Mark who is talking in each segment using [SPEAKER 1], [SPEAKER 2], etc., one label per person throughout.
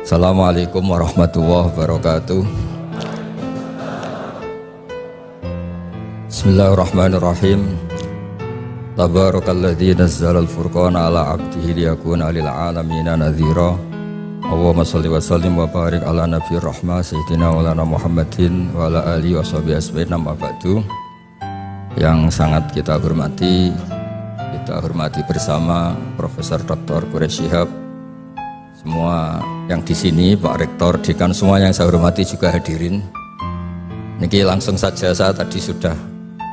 [SPEAKER 1] Assalamualaikum warahmatullahi wabarakatuh. Bismillahirrahmanirrahim. Tabarakalladzi nazzala al-furqana ala 'abdihi liyakuna lil 'alamina nadhira. Allahumma shalli wa sallim wa barik ala nabiyir rahmah sayyidina maulana Muhammadin wa ala alihi washabihi ajmain. Amma ba'du. Yang sangat kita hormati bersama Profesor Dr. Quraish Shihab, semua yang di sini, Pak Rektor, Dekan, semua yang saya hormati juga hadirin. Niki langsung saja, saya tadi sudah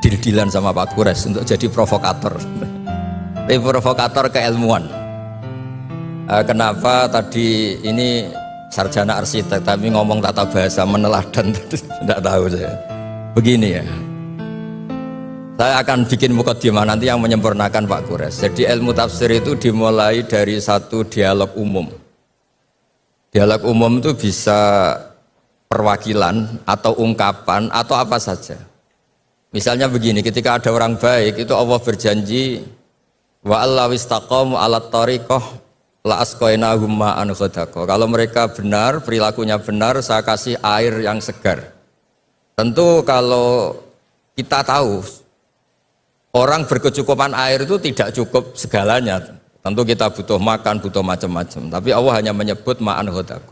[SPEAKER 1] deal-dealan sama Pak Quraish untuk jadi provokator. Tapi provokator keilmuan. Kenapa tadi ini sarjana arsitek tapi ngomong tata bahasa meneladan, tidak tahu saya. Begini ya. Saya akan bikin mukadimah nanti yang menyempurnakan Pak Quraish. Jadi ilmu tafsir itu dimulai dari satu dialog umum. Dialog umum itu bisa perwakilan atau ungkapan atau apa saja. Misalnya begini, ketika ada orang baik itu Allah berjanji wa allaw istaqamu 'alat thariqah la asqainahum ma'an ghadaqa. Kalau mereka benar, perilakunya benar, saya kasih air yang segar. Tentu kalau kita tahu orang berkecukupan air itu tidak cukup segalanya. Tentu kita butuh makan, butuh macam-macam. Tapi Allah hanya menyebut ma'an ghadaqa.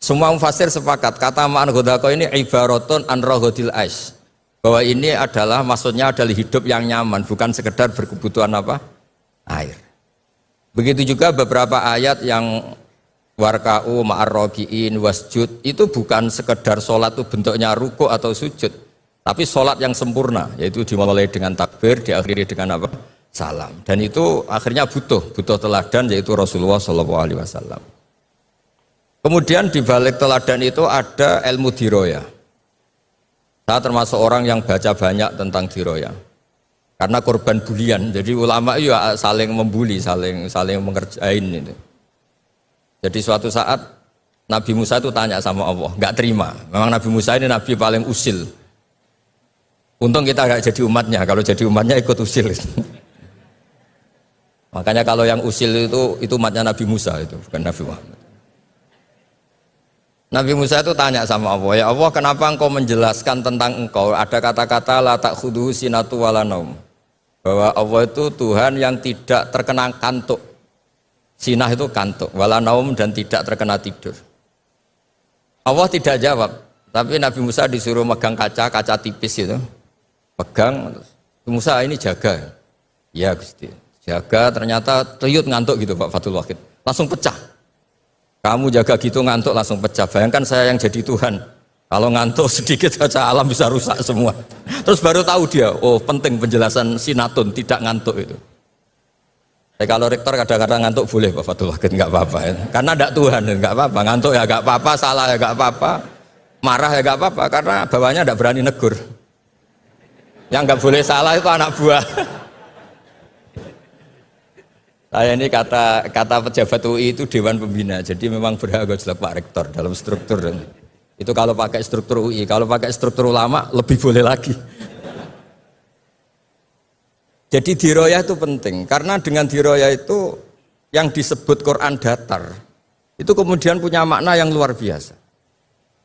[SPEAKER 1] Semua mufassir sepakat kata ma'an ghadaqa ini ibaratun an raghadil ais. Bahwa ini adalah maksudnya adalah hidup yang nyaman, bukan sekedar berkebutuhan apa? Air. Begitu juga beberapa ayat yang warka'u ma'ar raki'in wasjud itu bukan sekedar sholat itu bentuknya ruku atau sujud, tapi sholat yang sempurna, yaitu dimulai dengan takbir, diakhiri dengan apa? Salam. Dan itu akhirnya butuh teladan, yaitu Rasulullah SAW. Kemudian di balik teladan itu ada ilmu diroya. Saya termasuk orang yang baca banyak tentang diroya. Karena korban bulian, jadi ulama ya saling membuli, saling mengerjain itu. Jadi suatu saat Nabi Musa itu tanya sama Allah, nggak terima. Memang Nabi Musa ini Nabi paling usil. Untung kita nggak jadi umatnya, kalau jadi umatnya ikut usil. Makanya kalau yang usil itu umatnya Nabi Musa, itu bukan Nabi Muhammad. Nabi Musa itu tanya sama Allah, ya Allah, kenapa engkau menjelaskan tentang engkau ada kata-kata la ta'khudhuhu sinatu wala naum, bahwa Allah itu Tuhan yang tidak terkena kantuk. Sinah itu kantuk, wala naum, dan tidak terkena tidur. Allah tidak jawab, tapi Nabi Musa disuruh megang kaca tipis itu. Pegang, Musa ini jaga. Ya Gusti, jaga, ternyata teriyut ngantuk gitu Pak Fathul Wahid. Langsung pecah. Kamu jaga gitu ngantuk langsung pecah. Bayangkan saya yang jadi Tuhan. Kalau ngantuk sedikit saja alam bisa rusak semua. Terus baru tahu dia, oh penting penjelasan sinatun, tidak ngantuk itu. Kalau rektor kadang-kadang ngantuk boleh Pak Fathul Wahid, nggak apa-apa ya. Karena tidak Tuhan, nggak apa-apa. Ngantuk ya nggak apa-apa, salah ya nggak apa-apa, marah ya nggak apa-apa. Karena bawahnya tidak berani negur. Yang nggak boleh salah itu anak buah. Saya ini kata pejabat UI itu Dewan Pembina, jadi memang berhak jelas Pak Rektor dalam struktur. Itu kalau pakai struktur UI, kalau pakai struktur ulama lebih boleh lagi. Jadi diroyah itu penting, karena dengan diroyah itu yang disebut Quran datar, itu kemudian punya makna yang luar biasa.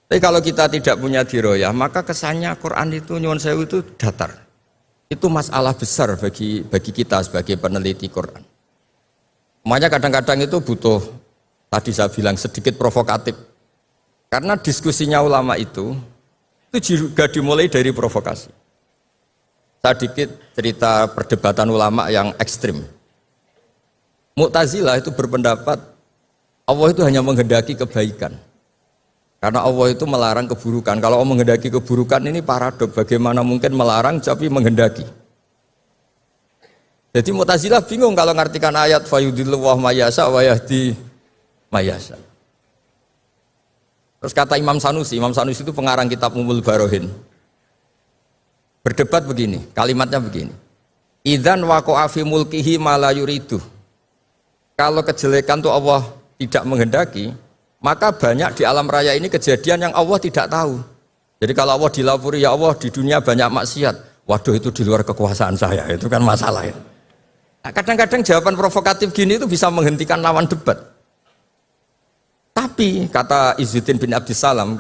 [SPEAKER 1] Tapi kalau kita tidak punya diroyah, maka kesannya Quran itu nyuwun sewu itu datar. Itu masalah besar bagi kita sebagai peneliti Quran. Makanya kadang-kadang itu butuh, tadi saya bilang sedikit provokatif. Karena diskusinya ulama itu juga dimulai dari provokasi. Sedikit cerita perdebatan ulama yang ekstrim. Mu'tazilah itu berpendapat Allah itu hanya menghendaki kebaikan. Karena Allah itu melarang keburukan. Kalau Allah menghendaki keburukan ini paradok. Bagaimana mungkin melarang tapi menghendaki? Jadi Mu'tazilah bingung kalau ngartikan ayat fayudilluhu mayasa wa yahdi mayasa. Terus kata Imam Sanusi itu pengarang kitab Ummul Barohin. Berdebat begini, kalimatnya begini. Idzan waqa'a fi mulkihi ma la yuridu. Kalau kejelekan itu Allah tidak menghendaki, maka banyak di alam raya ini kejadian yang Allah tidak tahu. Jadi kalau Allah dilapuri, ya Allah di dunia banyak maksiat. Waduh itu di luar kekuasaan saya, itu kan masalah ya. Nah, kadang-kadang jawaban provokatif gini itu bisa menghentikan lawan debat. Tapi Tapi kata Izzuddin bin Abdissalam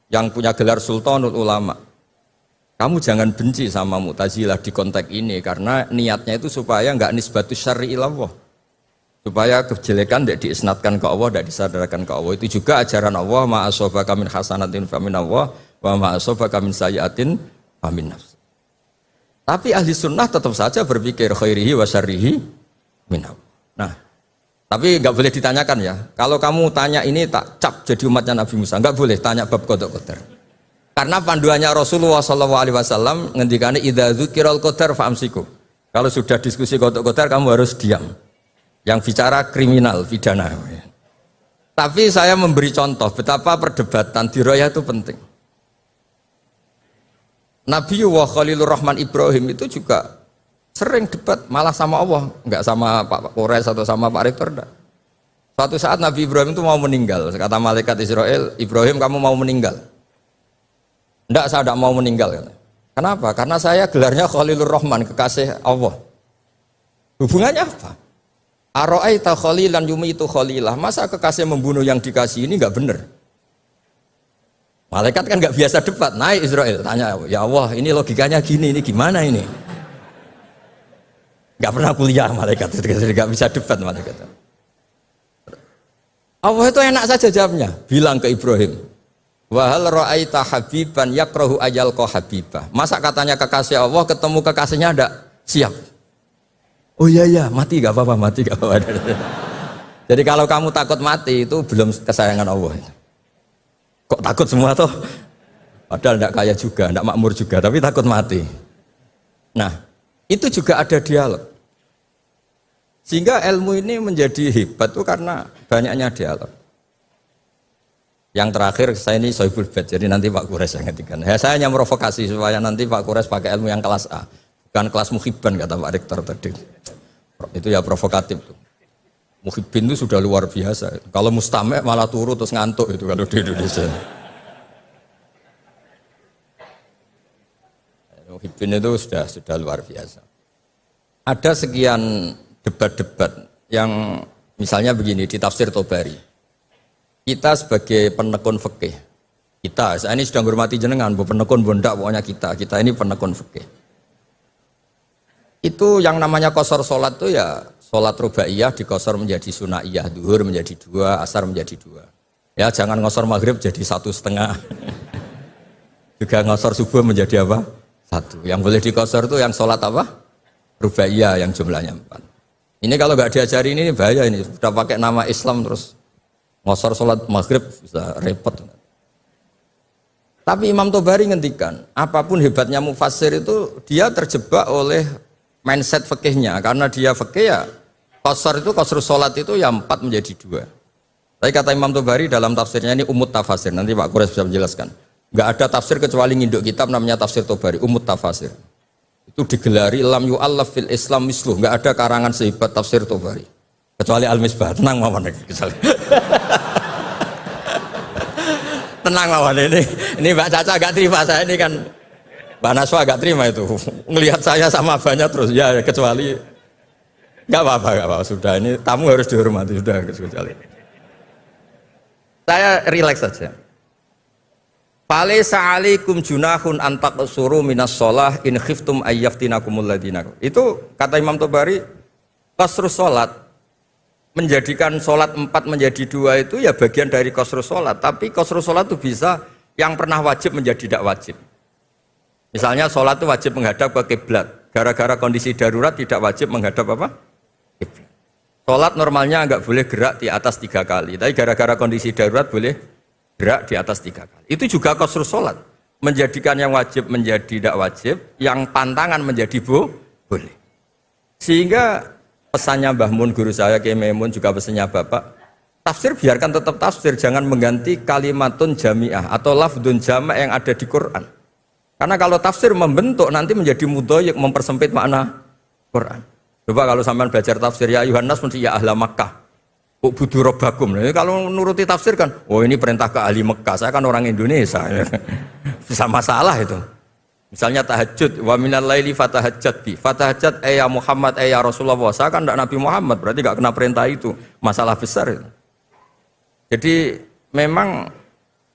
[SPEAKER 1] yang punya gelar Sultanul Ulama, kamu jangan benci sama Mu'tazilah di konteks ini karena niatnya itu supaya enggak nisbatus syar'i ilallah. Supaya kejelekan tidak diisnatkan ke Allah, tidak disadarkan ke Allah. Itu juga ajaran Allah, ma asabaka min hasanatin fa min Allah wa ma asabaka min sayyi'atin fa min nafs. Tapi ahli sunnah tetap saja berpikir khairihi wa syarrihi min Allah. Nah, tapi nggak boleh ditanyakan ya. Kalau kamu tanya ini tak cap jadi umatnya Nabi Musa, nggak boleh tanya bab qada qadar. Karena panduannya Rasulullah SAW ngendikane idza dzukiral qadar fa'amsiku. Kalau sudah diskusi qada qadar kamu harus diam. Yang bicara kriminal, pidana. Tapi saya memberi contoh betapa perdebatan diroyah itu penting. Nabi wa Khalilur Rahman Ibrahim itu juga sering debat malah sama Allah, enggak sama Pak Kores atau sama Pak Rektor. Suatu saat Nabi Ibrahim itu mau meninggal, kata malaikat Israel, Ibrahim kamu mau meninggal? Enggak, saya tidak mau meninggal. Kenapa? Karena saya gelarnya Khalilur Rahman, kekasih Allah. Hubungannya apa? Aro'aita khalilan yumitu khalilah. Masa kekasih membunuh yang dikasih ini enggak benar? Malaikat kan enggak biasa debat, naik Israel tanya, ya Allah ini logikanya gini, ini gimana ini? Enggak pernah kuliah malaikat, enggak bisa debat malaikat. Allah itu enak saja jawabnya, bilang ke Ibrahim, wa hal ra'aita habiban yakrahu ayalqa habibah. Masa katanya kekasih Allah ketemu kekasihnya enggak siap? Oh iya mati enggak apa-apa, mati enggak apa-apa. Jadi kalau kamu takut mati itu belum kesayangan Allah. Kok takut semua toh? Padahal enggak kaya juga, enggak makmur juga, tapi takut mati. Nah, itu juga ada dialog. Sehingga ilmu ini menjadi hebat tuh karena banyaknya dialog. Yang terakhir saya ini Sohibul Bait, jadi nanti Pak Kures yang ngertikan. Ya, saya hanya merovokasi supaya nanti Pak Kures pakai ilmu yang kelas A, bukan kelas muhibban kata Pak Rektor tadi. Itu ya provokatif tuh. Muhibbin itu sudah luar biasa. Kalau mustame malah turu terus ngantuk itu kalau di Indonesia. Muhibbin itu sudah luar biasa. Ada sekian debat-debat yang misalnya begini di tafsir Tobari. Kita sebagai penekun fikih, saya ini sedang hormati jenengan, penekun bondak pokoknya kita ini penekun fikih. Itu yang namanya qasar salat itu ya salat rubaiyah dikosor menjadi sunaiyah, duhur menjadi 2, asar menjadi 2. Ya jangan ngosor maghrib jadi 1,5. Juga ngosor subuh menjadi apa? 1. Yang boleh dikosor itu yang salat apa? Rubaiyah yang jumlahnya 4. Ini kalau nggak diajari ini bahaya ini. Sudah pakai nama Islam terus ngosor sholat maghrib bisa repot. Tapi Imam Tobari ngendikan, apapun hebatnya mufassir itu dia terjebak oleh mindset fikihnya. Karena dia fikih ya qasar itu qasrus sholat itu ya 4 menjadi 2. Tapi kata Imam Tobari dalam tafsirnya ini umut tafasir. Nanti Pak Kures bisa menjelaskan. Nggak ada tafsir kecuali nginduk kitab namanya tafsir Tobari, umut tafasir. Itu digelari lam yu'allaf fil Islam misluh, nggak ada karangan sehebat tafsir Tobari kecuali Al-Misbah. Tenang mawon tenang mawon ini Mbak Caca agak terima, saya ini kan Mbak Naswa agak terima itu ngelihat saya sama abahnya terus ya kecuali nggak apa-apa sudah, ini tamu harus dihormati sudah, kecuali saya rileks saja. Falaisa alaikum junahun an taqsuru minas shalah in khiftum ayyaftinakumul ladina. Itu kata Imam Tobari, qasrus salat menjadikan salat 4 menjadi 2 itu ya bagian dari qasrus salat, tapi qasrus salat itu bisa yang pernah wajib menjadi tidak wajib. Misalnya salat itu wajib menghadap ke kiblat, gara-gara kondisi darurat tidak wajib menghadap apa? Kiblat. Salat normalnya enggak boleh gerak di atas 3 kali, tapi gara-gara kondisi darurat boleh gerak di atas 3 kali. Itu juga qasrus salat, menjadikan yang wajib menjadi tidak wajib, yang pantangan menjadi boleh. Sehingga pesannya Mbah Mun guru saya Kiai Maimun juga pesannya Bapak, tafsir biarkan tetap tafsir, jangan mengganti kalimatun jami'ah atau lafdun jama' yang ada di Quran. Karena kalau tafsir membentuk nanti menjadi mudhayyik, mempersempit makna Quran. Coba kalau sampean belajar tafsir ya ayuhan nas mesti ya ahla Makkah. Budu robbakum. Kalau nuruti tafsir kan, oh ini perintah ke ahli Mekah, saya kan orang Indonesia. Bisa masalah itu. Misalnya tahajud, wa minal laili fatahajjat bi. Fatahajjat ya Muhammad ya Rasulullah. Saya kan tidak Nabi Muhammad, berarti enggak kena perintah itu. Masalah besar itu. Jadi memang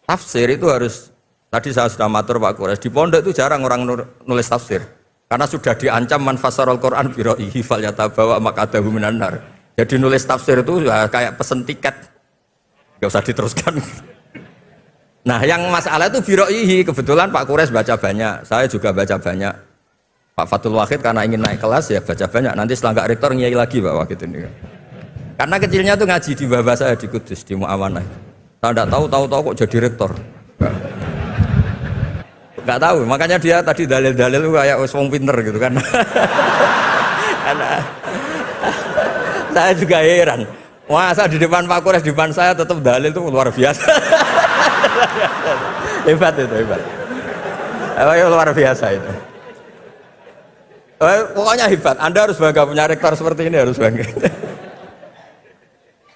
[SPEAKER 1] tafsir itu harus, tadi saya sudah matur Pak Quraisy, di pondok itu jarang orang nulis tafsir. Karena sudah diancam man fasarul Quran bi ra'yihi falyatabawa maq'adahu minan nar. Jadi nulis tafsir itu ya kayak pesen tiket. Enggak usah diteruskan. Nah, yang masalah itu bi ra'yihi, kebetulan Pak Quraisy baca banyak, saya juga baca banyak. Pak Fatul Wahid karena ingin naik kelas ya baca banyak. Nanti setelah enggak rektor ngiyai lagi Pak Wahid ini. Karena kecilnya tuh ngaji di bawah saya di Kudus di Muawanah. Saya enggak tahu kok jadi rektor. Enggak tahu, makanya dia tadi dalil-dalil kayak wong pinter gitu kan. Karena saya juga heran. Masa di depan Pak Quraisy, di depan saya tetap dalil itu luar biasa. Hebat itu, hebat. Luar biasa itu. Pokoknya hebat. Anda harus bangga punya rektor seperti ini, harus bangga.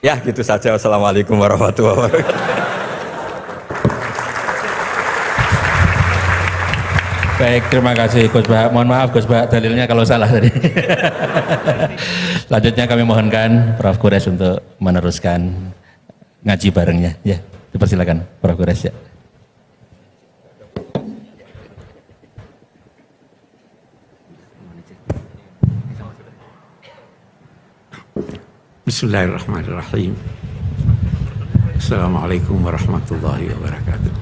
[SPEAKER 1] Ya gitu saja. Wassalamualaikum warahmatullahi wabarakatuh.
[SPEAKER 2] Baik, terima kasih Gus Bah. Mohon maaf Gus Bah, dalilnya kalau salah tadi. Selanjutnya kami mohonkan Prof. Quraisy untuk meneruskan ngaji barengnya. Ya, dipersilakan Prof. Quraisy ya.
[SPEAKER 3] Bismillahirrahmanirrahim. Assalamualaikum warahmatullahi wabarakatuh.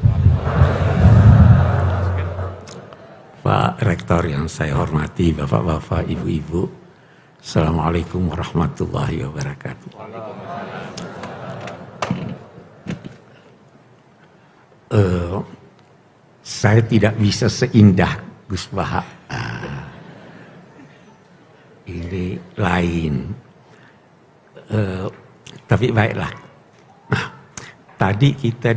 [SPEAKER 3] Pak Rektor yang saya hormati, Bapak-bapak, Ibu-ibu, Assalamualaikum warahmatullahi wabarakatuh. Saya tidak bisa seindah Gus Baha. Ini lain. Tapi baiklah. Nah, tadi kita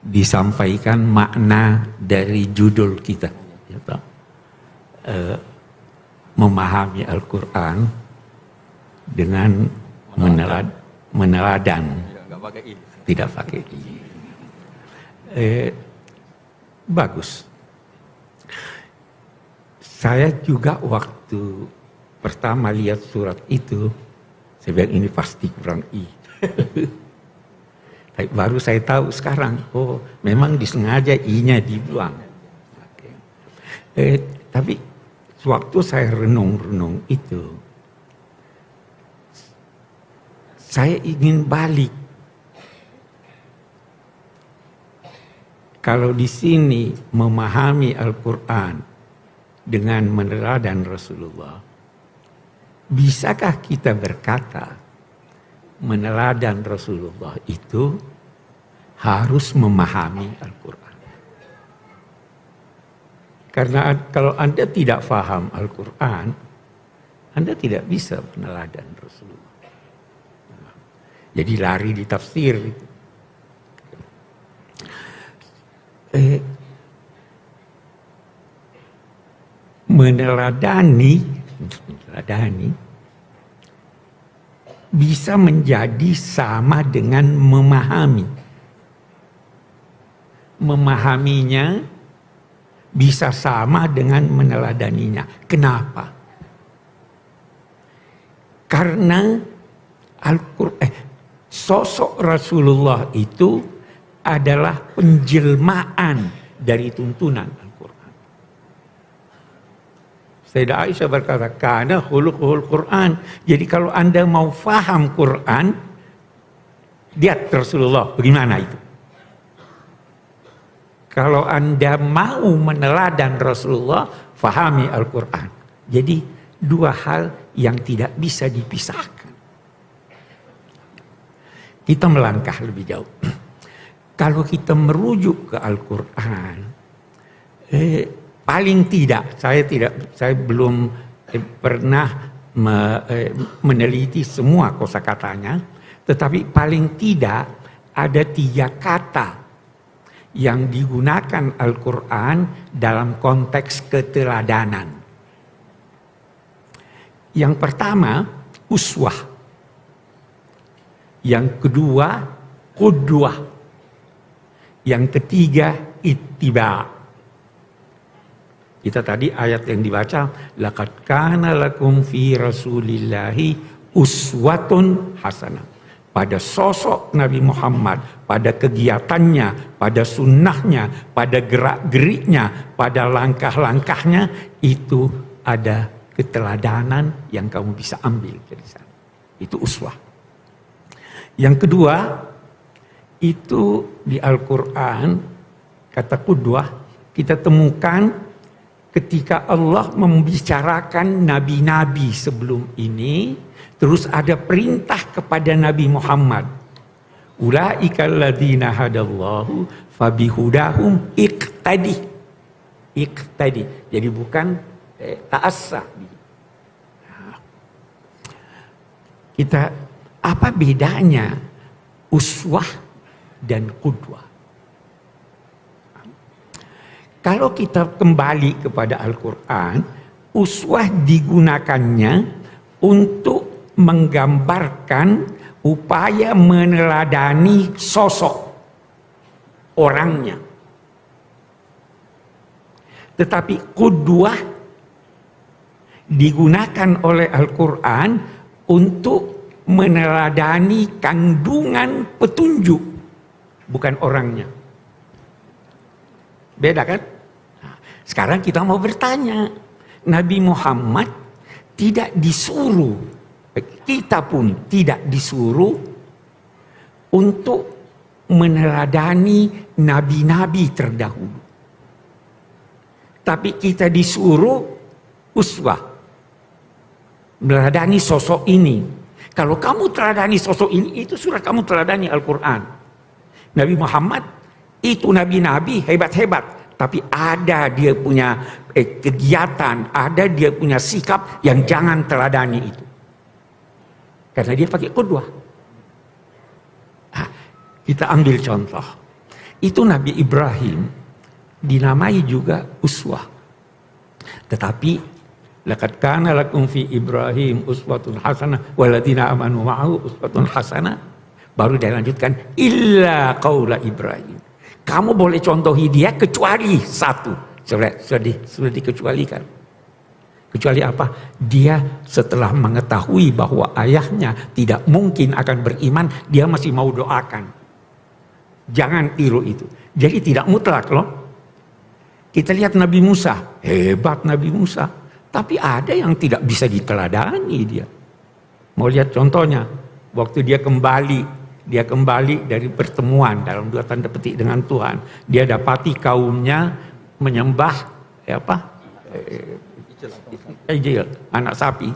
[SPEAKER 3] disampaikan makna dari judul kita, memahami Al-Quran dengan meneladan, tidak pakai i. Bagus. Saya juga waktu pertama lihat surat itu, saya bilang ini pasti kurang i. Baru saya tahu sekarang, oh memang disengaja i-nya dibuang. Tapi waktu saya renung-renung itu, saya ingin balik. Kalau di sini memahami Al-Quran dengan meneladan Rasulullah, bisakah kita berkata meneladan Rasulullah itu harus memahami Al-Quran? Karena kalau Anda tidak paham Al-Quran, Anda tidak bisa meneladan Rasulullah. Jadi lari di tafsir itu. Meneladani bisa menjadi sama dengan memahami. Memahaminya bisa sama dengan meneladaninya. Kenapa? Karena sosok Rasulullah itu adalah penjelmaan dari tuntunan Al-Quran. Sayyidah Aisyah berkata, kana khuluquhul Quran. Jadi kalau Anda mau faham Quran, lihat Rasulullah bagaimana itu. Kalau Anda mau meneladan Rasulullah, fahami Al-Quran. Jadi dua hal yang tidak bisa dipisahkan. Kita melangkah lebih jauh. Kalau kita merujuk ke Al-Quran, paling tidak, saya belum pernah meneliti semua kosakatanya, tetapi paling tidak ada 3 kata yang digunakan Al-Quran dalam konteks keteladanan. Yang pertama, uswah. Yang kedua, qudwah. Yang ketiga, ittiba. Kita tadi ayat yang dibaca, laqad kana lakum fi rasulillahi uswatun hasanah. pada sosok Nabi Muhammad, pada kegiatannya, pada sunnahnya, pada gerak-geriknya, pada langkah-langkahnya, itu ada keteladanan yang kamu bisa ambil dari sana. Itu uswah. Yang kedua, itu di Al-Quran, kata qudwah, kita temukan ketika Allah membicarakan nabi-nabi sebelum ini, terus ada perintah kepada Nabi Muhammad. Ulaikal ladzina hadallahu fabihudahum iqtadi. Iqtadi. Jadi bukan ta'assa. Kita, apa bedanya uswah dan qudwah? Kalau kita kembali kepada Al-Quran, uswah digunakannya untuk menggambarkan upaya meneladani sosok orangnya. Tetapi qudwah digunakan oleh Al-Quran untuk meneladani kandungan petunjuk, bukan orangnya. Beda kan? Nah, sekarang kita mau bertanya, Nabi Muhammad tidak disuruh, kita pun tidak disuruh untuk meneladani nabi-nabi terdahulu. Tapi kita disuruh uswah, meneladani sosok ini. Kalau kamu teladani sosok ini, itu sudah kamu teladani Al-Quran. Nabi Muhammad itu nabi-nabi hebat-hebat, tapi ada dia punya kegiatan, ada dia punya sikap yang jangan teladani itu. Karena dia pakai qudwah. Nah, kita ambil contoh. Itu Nabi Ibrahim dinamai juga uswah. Tetapi laqad kana lakum fi Ibrahim uswatun hasanah walladzina amanu ma'ahu uswatun hasanah. Baru dia lanjutkan illa qaula Ibrahim. Kamu boleh contohi dia kecuali satu. Sudah dikecualikan. Kecuali apa? Dia setelah mengetahui bahwa ayahnya tidak mungkin akan beriman, dia masih mau doakan. Jangan tiru itu. Jadi tidak mutlak loh. Kita lihat Nabi Musa, hebat Nabi Musa. Tapi ada yang tidak bisa diteladani dia. Mau lihat contohnya, waktu dia kembali dari pertemuan dalam 2 tanda petik dengan Tuhan. Dia dapati kaumnya menyembah ijil, anak sapi.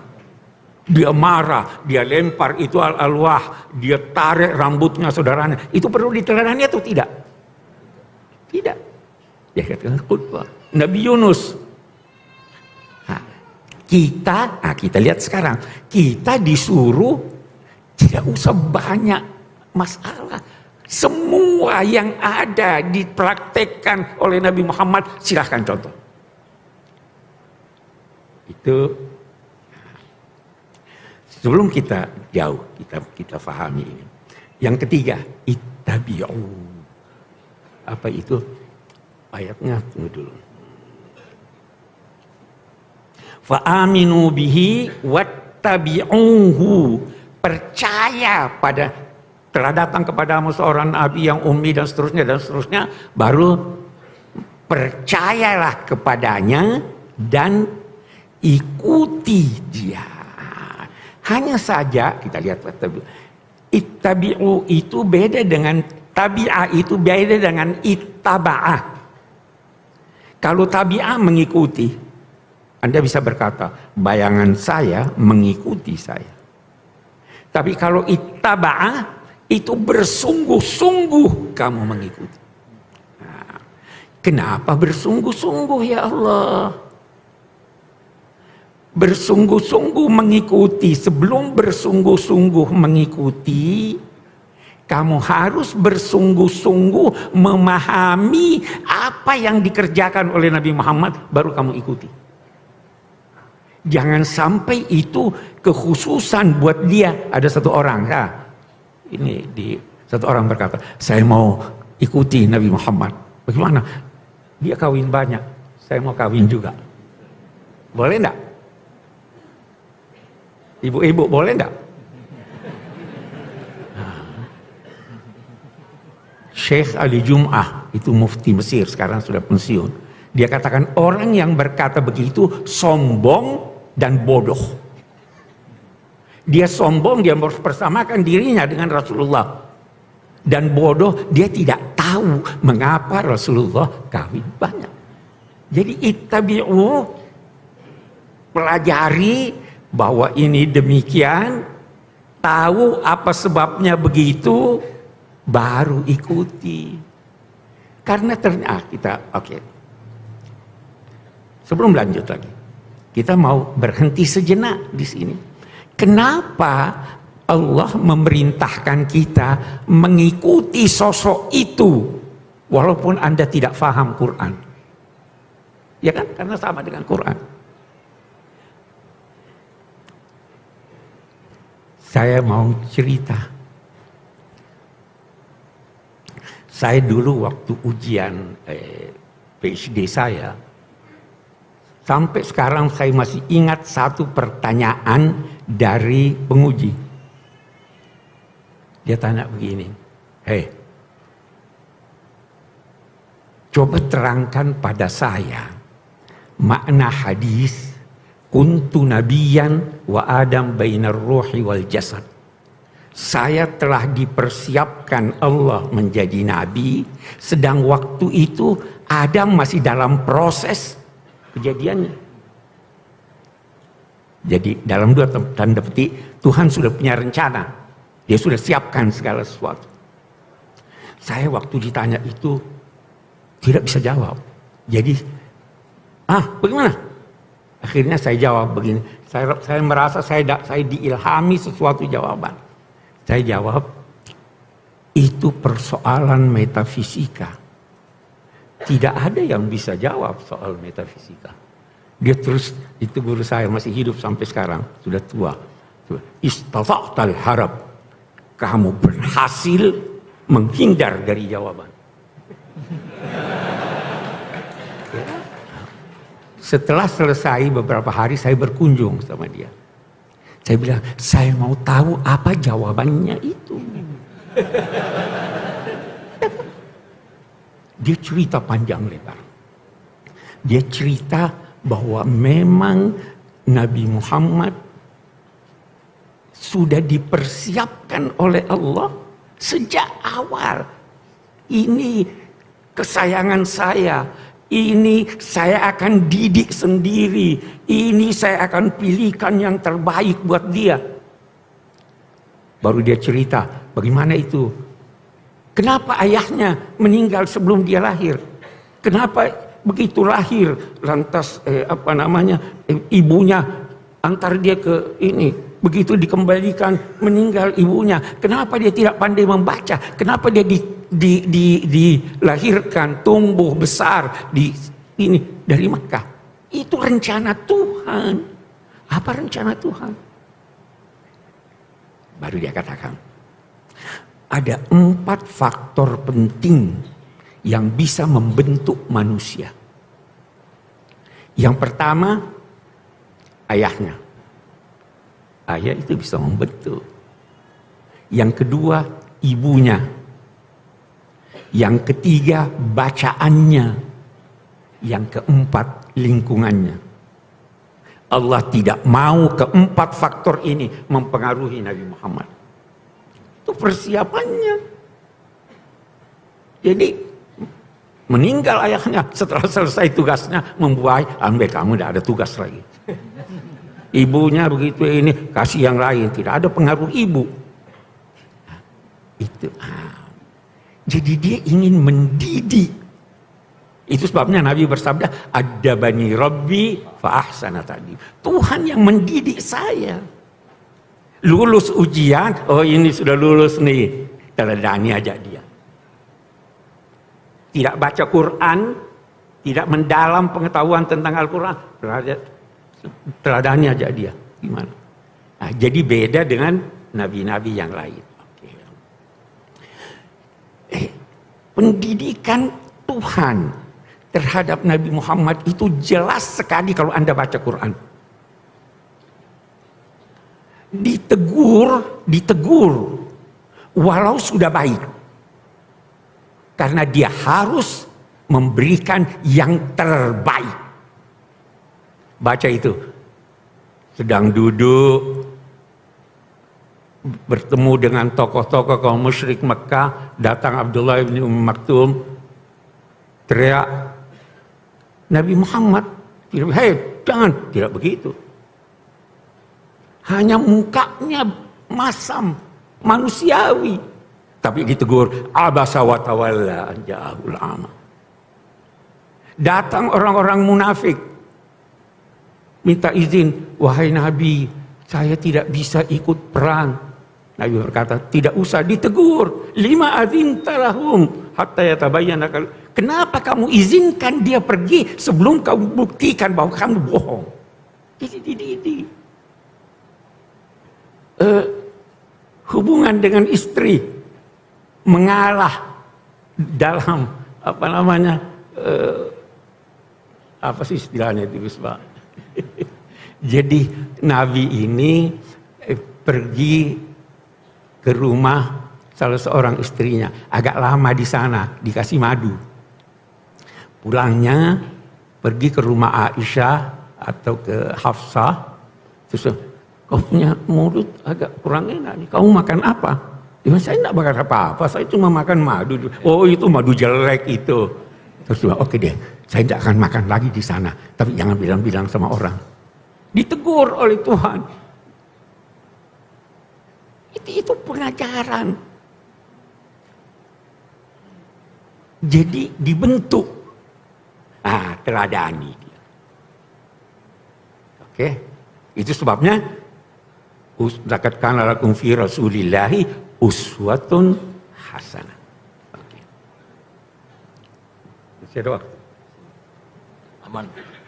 [SPEAKER 3] Dia marah, dia lempar itu al-alwah, dia tarik rambutnya saudaranya. Itu perlu diteladani atau tidak? Tidak. Dia katakan qudwah. Nabi Yunus. Kita lihat sekarang. Kita disuruh tidak usah banyak masalah. Semua yang ada dipraktekkan oleh Nabi Muhammad, silahkan contoh. Itu sebelum kita jauh, kita fahami ini. Yang ketiga, ittabi'u. Apa itu? Ayatnya tunggu dulu. Fa'aminu bihi wattabi'uhu. Percaya pada, telah datang kepadamu seorang nabi yang ummi dan seterusnya, baru percayalah kepadanya dan ikuti dia. Hanya saja kita lihat ittabi'u itu beda dengan tabi'ah, itu beda dengan ittaba'ah. Kalau tabi'ah mengikuti, Anda bisa berkata, bayangan saya mengikuti saya. Tapi kalau ittaba'ah, itu bersungguh-sungguh kamu mengikuti. Nah, kenapa bersungguh-sungguh ya Allah? Bersungguh-sungguh mengikuti. Sebelum bersungguh-sungguh mengikuti, kamu harus bersungguh-sungguh memahami apa yang dikerjakan oleh Nabi Muhammad, baru kamu ikuti. Jangan sampai itu kekhususan buat dia. Ada satu orang, satu orang berkata, saya mau ikuti Nabi Muhammad. Bagaimana? Dia kawin banyak, saya mau kawin juga. Boleh enggak? Ibu-ibu boleh enggak? Nah, Syekh Ali Jum'ah, itu mufti Mesir, sekarang sudah pensiun. Dia katakan orang yang berkata begitu sombong dan bodoh. Dia sombong, dia mempersamakan dirinya dengan Rasulullah. Dan bodoh, dia tidak tahu mengapa Rasulullah kawin banyak. Jadi ittabi'u, pelajari bahwa ini demikian, tahu apa sebabnya begitu, baru ikuti. Karena ternyata kita, sebelum lanjut lagi, kita mau berhenti sejenak di sini. Kenapa Allah memerintahkan kita mengikuti sosok itu walaupun Anda tidak faham Quran? Ya kan? Karena sama dengan Quran. Saya mau cerita. Saya dulu waktu ujian PhD saya, sampai sekarang saya masih ingat satu pertanyaan dari penguji. Dia tanya begini, coba terangkan pada saya makna hadis kuntu nabiyan wa adam bainar ruhi wal jasad. Saya telah dipersiapkan Allah menjadi nabi, sedang waktu itu Adam masih dalam proses kejadiannya. Jadi dalam dua tanda petik, Tuhan sudah punya rencana. Dia sudah siapkan segala sesuatu. Saya waktu ditanya itu tidak bisa jawab. Jadi, bagaimana? Akhirnya saya jawab begini. Saya merasa saya diilhami sesuatu jawaban. Saya jawab, itu persoalan metafisika. Tidak ada yang bisa jawab soal metafisika. Dia terus, itu guru saya masih hidup sampai sekarang, sudah tua. Istata'tal harab. Kamu berhasil menghindar dari jawaban. Setelah selesai beberapa hari saya berkunjung sama dia. Saya bilang, saya mau tahu apa jawabannya itu. Dia cerita panjang lebar. Dia cerita bahwa memang Nabi Muhammad sudah dipersiapkan oleh Allah sejak awal. Ini kesayangan saya. Ini saya akan didik sendiri. Ini saya akan pilihkan yang terbaik buat dia. Baru dia cerita, bagaimana itu? Kenapa ayahnya meninggal sebelum dia lahir? Kenapa begitu lahir lantas ibunya antar dia ke ini, begitu dikembalikan meninggal ibunya? Kenapa dia tidak pandai membaca? Kenapa dia dilahirkan, tumbuh besar di ini dari Mekah? Itu rencana Tuhan. Apa rencana Tuhan? Baru dia katakan, ada 4 faktor penting yang bisa membentuk manusia. Yang pertama, ayahnya. Ayah itu bisa membentuk. Yang kedua, ibunya. Yang ketiga, bacaannya. Yang keempat, lingkungannya. Allah tidak mau keempat faktor ini mempengaruhi Nabi Muhammad. Itu persiapannya. Jadi meninggal ayahnya, setelah selesai tugasnya membuai, ambil kamu tidak ada tugas lagi. Ibunya begitu ini, kasih yang lain, tidak ada pengaruh ibu. Itu. Jadi dia ingin mendidik. Itu sebabnya Nabi bersabda, adabani Rabbi fa ahsana ta'dib. Tuhan yang mendidik saya. Lulus ujian, oh ini sudah lulus nih, teladani aja dia. Tidak baca Quran, tidak mendalam pengetahuan tentang Al-Quran, teladani aja dia. Gimana? Nah, jadi beda dengan nabi-nabi yang lain. Pendidikan Tuhan terhadap Nabi Muhammad itu jelas sekali kalau Anda baca Quran. Ditegur walau sudah baik. Karena dia harus memberikan yang terbaik. Baca itu. Sedang duduk bertemu dengan tokoh-tokoh kaum musyrik Mekah, datang Abdullah bin Maktum, teriak, Nabi Muhammad, hei jangan, tidak begitu. Hanya mukanya masam, manusiawi. Tapi ditegur, abasa wa tawalla an ja'ahul a'ma. Datang orang-orang munafik, minta izin, wahai Nabi, saya tidak bisa ikut perang. Nabi berkata, tidak usah, ditegur. Lima adzinta lahum hatta yatabayyana. Kenapa kamu izinkan dia pergi sebelum kamu buktikan bahwa kamu bohong? Hubungan dengan istri mengalah dalam apa namanya, apa sih istilahnya itu Gus Pak? Jadi Nabi ini pergi ke rumah salah seorang istrinya, agak lama di sana, dikasih madu. Pulangnya pergi ke rumah Aisyah atau ke Hafsah, terus kau punya mulut agak kurang enak nih, kamu makan apa? Dia, saya tidak makan apa-apa, saya cuma makan madu. Oh itu madu jelek itu. Terus dia, oke deh, saya tidak akan makan lagi di sana, tapi jangan bilang-bilang sama orang. Ditegur oleh Tuhan. Itu pengajaran. Jadi dibentuk. Teladani dia. Oke. Itu sebabnya laqad kana lakum fi Rasulillahi uswatun hasanah. Oke. Masih ada waktu?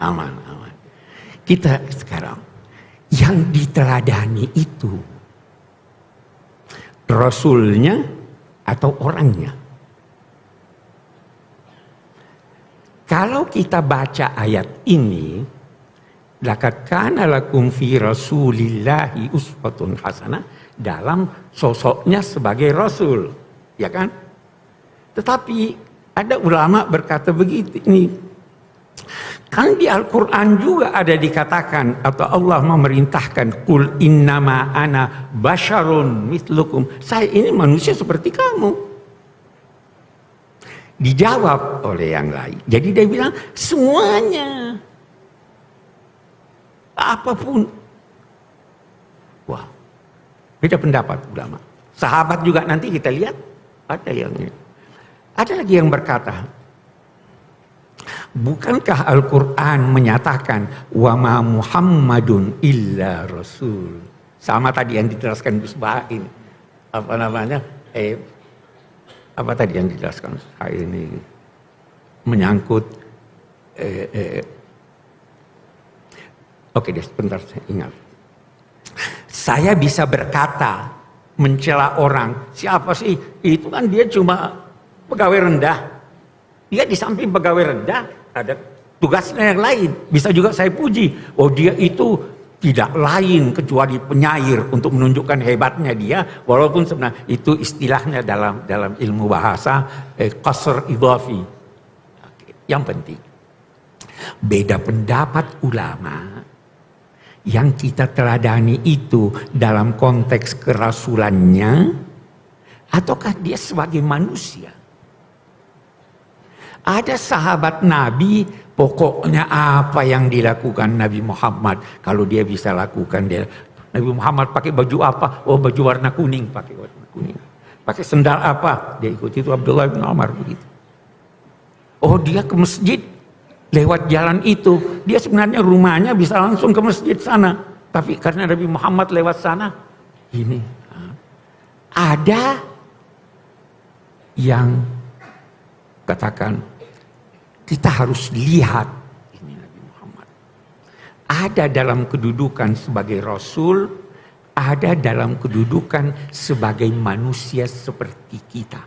[SPEAKER 3] Aman. Kita sekarang yang diteladani itu Rasulnya atau orangnya. Kalau kita baca ayat ini, laqad kana lakum fi Rasulillahi uswatun hasanah, dalam sosoknya sebagai Rasul, ya kan? Tetapi ada ulama berkata begitu, ini kan di Al-Quran juga ada dikatakan, atau Allah memerintahkan, Qul innama ana basyarun mislukum, saya ini manusia seperti kamu. Dijawab oleh yang lain. Jadi dia bilang semuanya, apapun. Wah, beda pendapat ulama. Sahabat juga nanti kita lihat ada lagi yang berkata, bukankah Al-Quran menyatakan wa ma Muhammadun illa Rasul? Sama tadi yang dijelaskan Gus Bain. Apa namanya? Apa tadi yang dijelaskan saya ini menyangkut oke deh, sebentar saya ingat. Saya bisa berkata mencela orang, siapa sih? Itu kan dia cuma pegawai rendah. Dia di samping pegawai rendah ada tugasnya yang lain. Bisa juga saya puji, oh dia itu tidak lain kecuali penyair untuk menunjukkan hebatnya dia, walaupun sebenarnya itu istilahnya dalam ilmu bahasa qasr idhafi. Yang penting beda pendapat ulama yang kita teladani itu dalam konteks kerasulannya ataukah dia sebagai manusia. Ada sahabat Nabi, pokoknya apa yang dilakukan Nabi Muhammad, kalau dia bisa lakukan, dia Nabi Muhammad pakai baju apa? Oh baju warna kuning, pakai warna kuning. Pakai sendal apa? Dia ikut itu Abdullah bin Umar begitu. Oh dia ke masjid lewat jalan itu, dia sebenarnya rumahnya bisa langsung ke masjid sana, tapi karena Nabi Muhammad lewat sana, ini ada yang katakan kita harus lihat ini Nabi Muhammad. Ada dalam kedudukan sebagai Rasul, ada dalam kedudukan sebagai manusia seperti kita.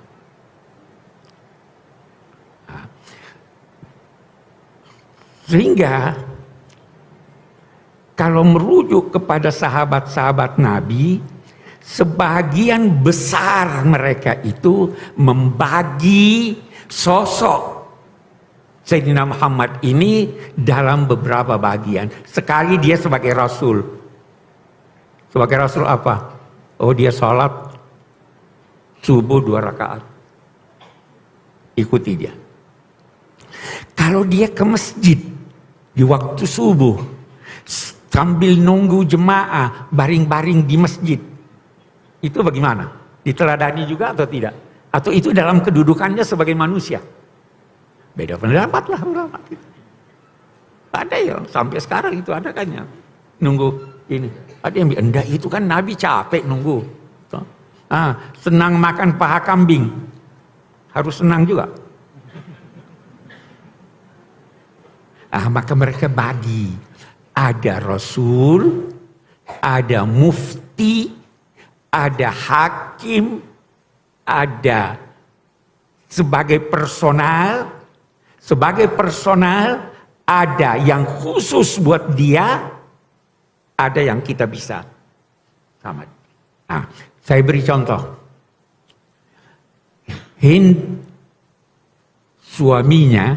[SPEAKER 3] Sehingga kalau merujuk kepada sahabat-sahabat Nabi, sebagian besar mereka itu membagi sosok Sayyidina Muhammad ini dalam beberapa bagian. Sekali dia sebagai Rasul. Sebagai Rasul apa? Oh, dia sholat subuh 2 rakaat. Ikuti dia. Kalau dia ke masjid di waktu subuh sambil nunggu jemaah baring-baring di masjid, itu bagaimana? Diteladani juga atau tidak? Atau itu dalam kedudukannya sebagai manusia? Beda pendapat lah ulama kita. Ada ya, sampai sekarang itu ada kan ya, nunggu ini. Ada yang bilang, enggak, itu kan Nabi capek nunggu. Senang makan paha kambing, harus senang juga. Maka mereka bagi, ada Rasul, ada mufti, ada hakim, ada sebagai personal. Sebagai personal ada yang khusus buat dia, ada yang kita bisa sama. Saya beri contoh. Hind, suaminya,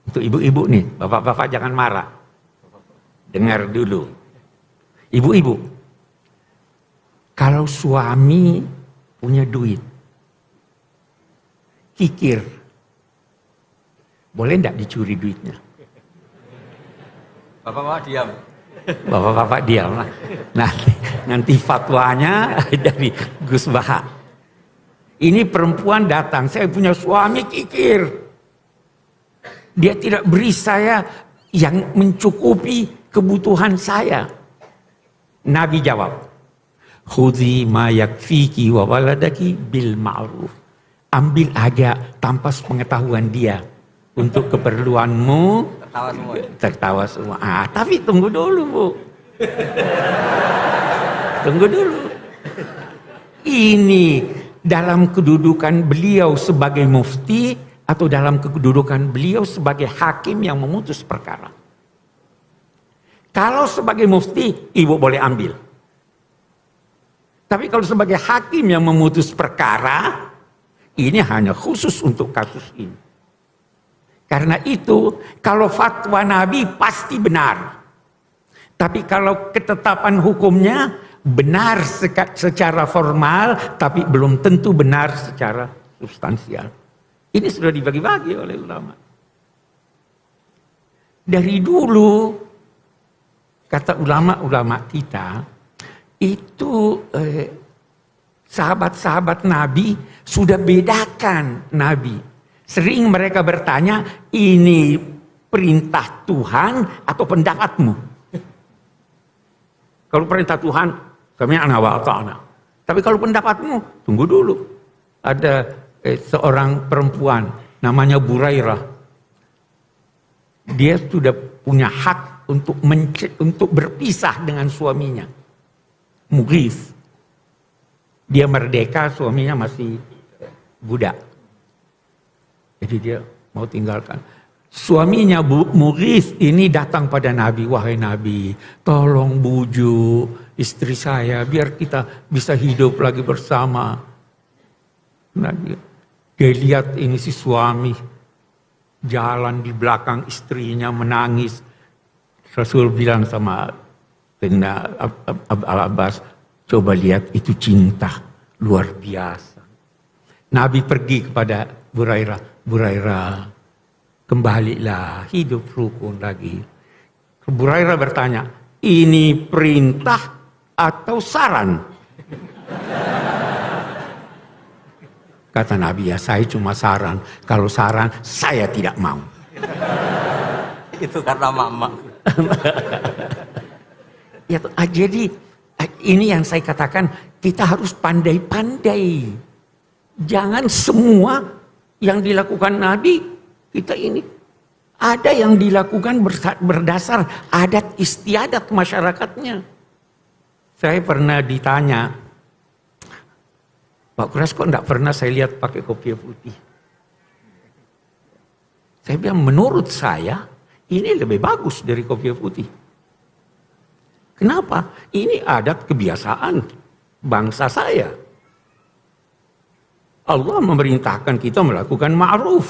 [SPEAKER 3] untuk ibu-ibu nih, bapak-bapak jangan marah. Dengar dulu. Ibu-ibu, kalau suami punya duit, kikir, boleh enggak dicuri duitnya?
[SPEAKER 1] Bapak-bapak diam.
[SPEAKER 3] Bapak-bapak diam lah. Nanti fatwanya dari Gus Baha. Ini perempuan datang, saya punya suami kikir. Dia tidak beri saya yang mencukupi kebutuhan saya. Nabi jawab, khudhi ma yakfiki wa waladaki bil ma'ruf. Ambil aja tanpa pengetahuan dia. Untuk keperluanmu, tertawa semua. Tapi tunggu dulu, Bu. Tunggu dulu. Ini dalam kedudukan beliau sebagai mufti atau dalam kedudukan beliau sebagai hakim yang memutus perkara. Kalau sebagai mufti, ibu boleh ambil. Tapi kalau sebagai hakim yang memutus perkara, ini hanya khusus untuk kasus ini. Karena itu, kalau fatwa Nabi pasti benar. Tapi kalau ketetapan hukumnya benar secara formal, tapi belum tentu benar secara substansial. Ini sudah dibagi-bagi oleh ulama. Dari dulu, kata ulama-ulama kita, itu sahabat-sahabat Nabi sudah bedakan Nabi. Sering mereka bertanya, ini perintah Tuhan atau pendapatmu? Kalau perintah Tuhan, kami ana wa ta'ana. Tapi kalau pendapatmu, tunggu dulu. Ada seorang perempuan, namanya Burairah. Dia sudah punya hak untuk berpisah dengan suaminya. Mughith. Dia merdeka, suaminya masih budak. Jadi dia mau tinggalkan. Suaminya Mughith ini datang pada Nabi. Wahai Nabi, tolong bujuk istri saya biar kita bisa hidup lagi bersama. Nabi, dia lihat ini si suami jalan di belakang istrinya menangis. Rasul bilang sama Sayyidina Al-Abbas, coba lihat itu cinta luar biasa. Nabi pergi kepada Burairah, kembalilah hidup rukun lagi. Burairah bertanya, ini perintah atau saran? Kata Nabi, ya saya cuma saran. Kalau saran, saya tidak mau.
[SPEAKER 1] Itu karena mama.
[SPEAKER 3] Ya, jadi ini yang saya katakan, kita harus pandai-pandai. Jangan semua yang dilakukan Nabi, kita ini. Ada yang dilakukan berdasar adat istiadat masyarakatnya. Saya pernah ditanya, Pak Kuras kok enggak pernah saya lihat pakai kopiah putih? Saya bilang, menurut saya, ini lebih bagus dari kopiah putih. Kenapa? Ini adat kebiasaan. bangsa saya. Allah memerintahkan kita melakukan ma'ruf.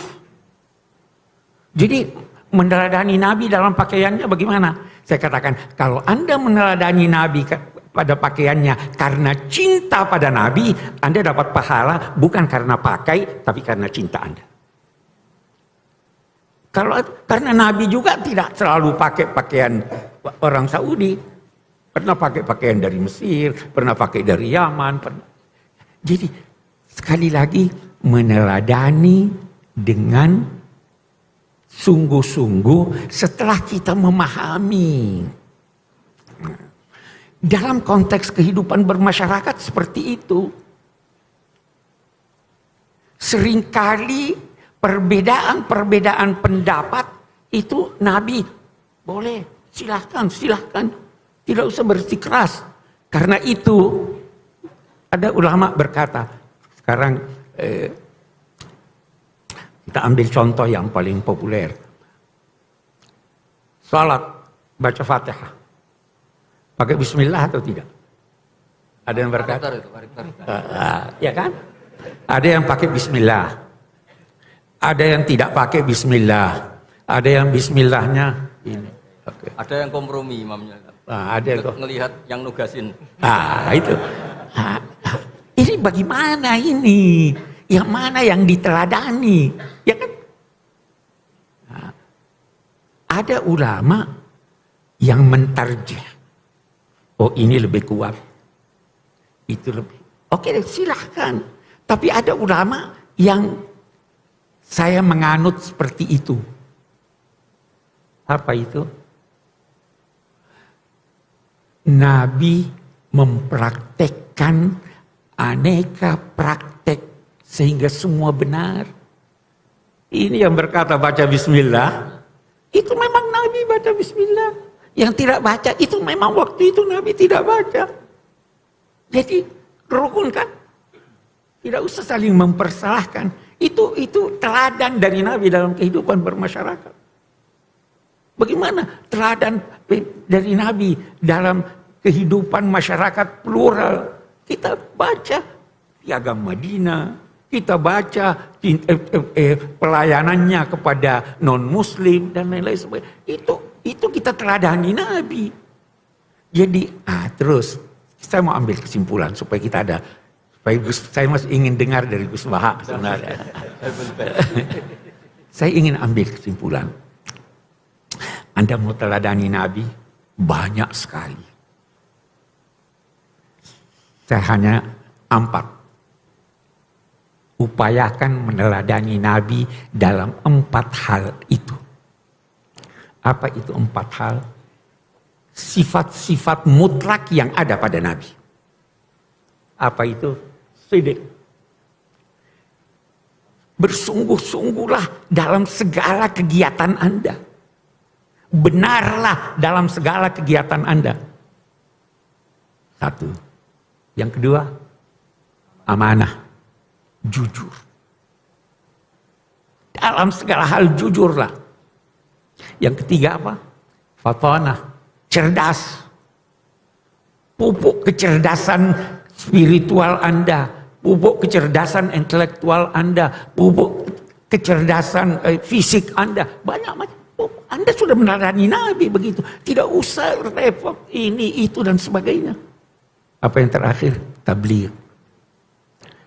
[SPEAKER 3] Jadi meneladani Nabi dalam pakaiannya bagaimana? Saya katakan, kalau Anda meneladani Nabi pada pakaiannya karena cinta pada Nabi, Anda dapat pahala bukan karena pakai, tapi karena cinta Anda. Karena Nabi juga tidak selalu pakai pakaian orang Saudi, pernah pakai pakaian dari Mesir, pernah pakai dari Yaman. Jadi sekali lagi meneladani dengan sungguh-sungguh setelah kita memahami. Dalam konteks kehidupan bermasyarakat seperti itu, seringkali perbedaan pendapat itu Nabi boleh, silahkan, tidak usah bersikeras. Karena itu ada ulama berkata, sekarang kita ambil contoh yang paling populer, salat baca Fatihah pakai Bismillah atau tidak? Ada yang berkata, ya kan? Ada yang pakai Bismillah. Ada yang tidak pakai bismillah, ada yang bismillahnya ini. Okay.
[SPEAKER 1] Ada yang kompromi imamnya.
[SPEAKER 3] Ada yang
[SPEAKER 1] ngelihat yang nugasin.
[SPEAKER 3] Itu. Ini bagaimana ini? Yang mana yang diteladani? Ya kan? Ada ulama yang mentarjih. Oh ini lebih kuat. Itu lebih. Oke, silahkan. Tapi ada ulama yang saya menganut seperti itu. Apa itu? Nabi mempraktekkan aneka praktek sehingga semua benar. Ini yang berkata baca bismillah, itu memang Nabi baca bismillah. Yang tidak baca itu memang waktu itu Nabi tidak baca. Jadi rukun kan? Tidak usah saling mempersalahkan. Itu teladan dari Nabi dalam kehidupan bermasyarakat. Bagaimana teladan dari Nabi dalam kehidupan masyarakat plural? Kita baca Piagam Madinah, kita baca pelayanannya kepada non-Muslim dan lain-lain sebagainya. Itu kita teladani Nabi. Jadi terus saya mau ambil kesimpulan supaya kita ada. Saya masih ingin dengar dari Gus Baha sebenarnya. Saya ingin ambil kesimpulan. Anda mau teladani Nabi? Banyak sekali. Saya hanya 4. Upayakan meneladani Nabi dalam 4 hal itu. Apa itu 4 hal? Sifat-sifat mutlak yang ada pada Nabi. Apa itu? Sidik. Bersungguh-sungguhlah dalam segala kegiatan Anda. Benarlah dalam segala kegiatan Anda. 1. Yang kedua, amanah. Jujur. Dalam segala hal jujurlah. Yang ketiga apa? Fatanah. Cerdas. Pupuk kecerdasan spiritual Anda, pupuk kecerdasan intelektual Anda, pupuk kecerdasan fisik Anda, banyak macam. Anda sudah meneladani Nabi begitu, tidak usah repot ini itu dan sebagainya. Apa yang terakhir? Tabligh.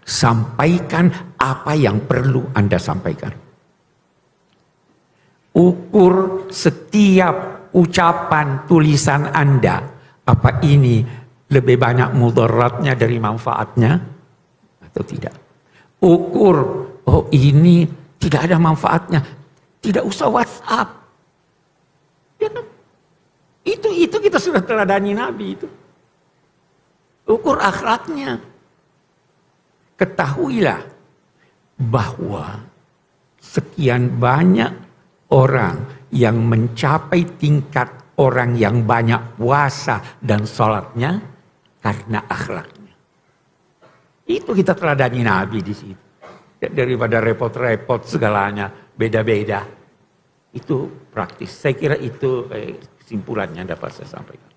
[SPEAKER 3] Sampaikan apa yang perlu Anda sampaikan. Ukur setiap ucapan tulisan Anda, apa ini lebih banyak mudaratnya dari manfaatnya atau tidak. Ukur, oh ini tidak ada manfaatnya, tidak usah WhatsApp. Ya kan? Itu kita sudah teladani Nabi itu. Ukur akhlaknya. Ketahuilah bahwa sekian banyak orang yang mencapai tingkat orang yang banyak puasa dan sholatnya karena akhlaknya. Itu kita teladani Nabi di situ. Daripada repot-repot segalanya, beda-beda. Itu praktis. Saya kira itu kesimpulannya dapat saya sampaikan.